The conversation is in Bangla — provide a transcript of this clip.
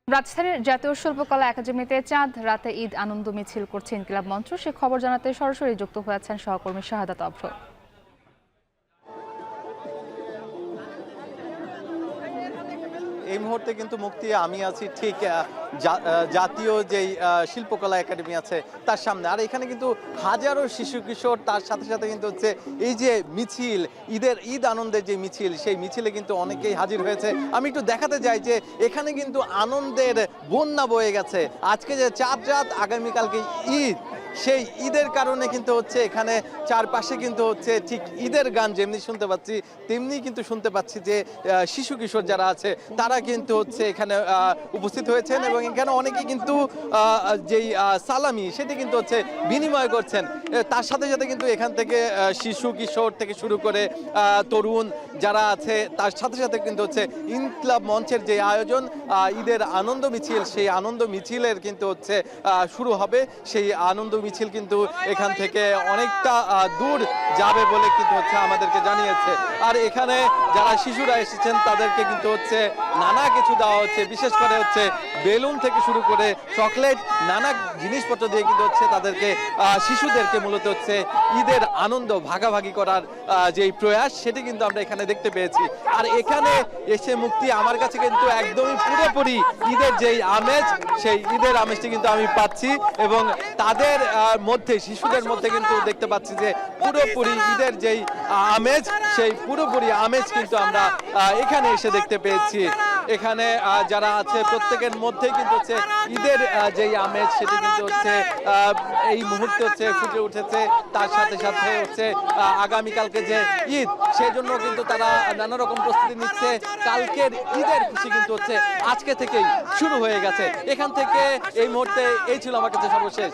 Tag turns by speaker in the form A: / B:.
A: রাজধানীর জাতীয় শিল্পকলা একাডেমিতে চাঁদ রাতে ঈদ আনন্দ মিছিল করছে ইনকিলাব মঞ্চ। সে খবর জানাতে সরাসরি যুক্ত হয়েছেন সহকর্মী শাহাদাত অভ্র।
B: এই মুহূর্তে কিন্তু মুক্তি আমি আছি ঠিক জাতীয় যেই শিল্পকলা একাডেমি আছে তার সামনে। আর এখানে কিন্তু হাজারো শিশু কিশোর, তার সাথে সাথে কিন্তু হচ্ছে এই যে মিছিল, ঈদ আনন্দের যে মিছিল, সেই মিছিলে কিন্তু অনেকেই হাজির হয়েছে। আমি একটু দেখাতে চাই যে এখানে কিন্তু আনন্দের বন্যা বয়ে গেছে। আজকে যে চাঁদ রাত, আগামীকালকে ঈদ, সেই ঈদের কারণে কিন্তু হচ্ছে এখানে চারপাশে কিন্তু হচ্ছে ঠিক ঈদের গান যেমনি শুনতে পাচ্ছি, তেমনি কিন্তু শুনতে পাচ্ছি যে শিশু কিশোর যারা আছে তারা কিন্তু হচ্ছে এখানে উপস্থিত হয়েছেন এবং এখানে অনেকে কিন্তু যেই সালামি সেটি কিন্তু হচ্ছে বিনিময় করছেন। তার সাথে সাথে কিন্তু এখান থেকে শিশু কিশোর থেকে শুরু করে তরুণ যারা আছে তার সাথে সাথে কিন্তু হচ্ছে ইনকিলাব মঞ্চের যে আয়োজন ঈদের আনন্দ মিছিল, সেই আনন্দ মিছিলের কিন্তু হচ্ছে শুরু হবে। সেই আনন্দ মিছিল কিন্তু এখান থেকে অনেকটা দূর যাবে বলে কিন্তু হচ্ছে আমাদেরকে জানিয়েছে। আর এখানে যারা শিশুরা এসেছেন তাদেরকে কিন্তু হচ্ছে নানা কিছু দেওয়া হচ্ছে, বিশেষ করে হচ্ছে বেলুন থেকে শুরু করে চকলেট, নানা জিনিসপত্র দিয়ে কিন্তু হচ্ছে তাদেরকে শিশুদেরকে মূলত হচ্ছে ঈদের আনন্দ ভাগাভাগি করার যেই প্রয়াস সেটি কিন্তু আমরা এখানে দেখতে পেয়েছি। আর এখানে এসে মুক্তি আমার কাছে কিন্তু একদমই পুরোপুরি ঈদের যেই আমেজ, সেই ঈদের আমেজটি কিন্তু আমি পাচ্ছি এবং তাদের মধ্যে, শিশুদের মধ্যে কিন্তু দেখতে পাচ্ছি যে পুরোপুরি ঈদের যেই আমেজ, সেই পুরোপুরি আমেজ কিন্তু আমরা এখানে এসে দেখতে পেয়েছি। এখানে যারা আছে প্রত্যেকের মধ্যে কিন্তু হচ্ছে ঈদের যেই আমেজ সেটি কিন্তু হচ্ছে এই মুহূর্তে হচ্ছে ফুটে উঠেছে। তার সাথে সাথে হচ্ছে আগামীকালকে যে ঈদ, সেই জন্য কিন্তু তারা নানা রকম প্রস্তুতি নিচ্ছে। কালকের ঈদের খুশি কিন্তু হচ্ছে আজকে থেকেই শুরু হয়ে গেছে। এখান থেকে এই মুহূর্তে এই ছিল আমার কাছে সর্বশেষ।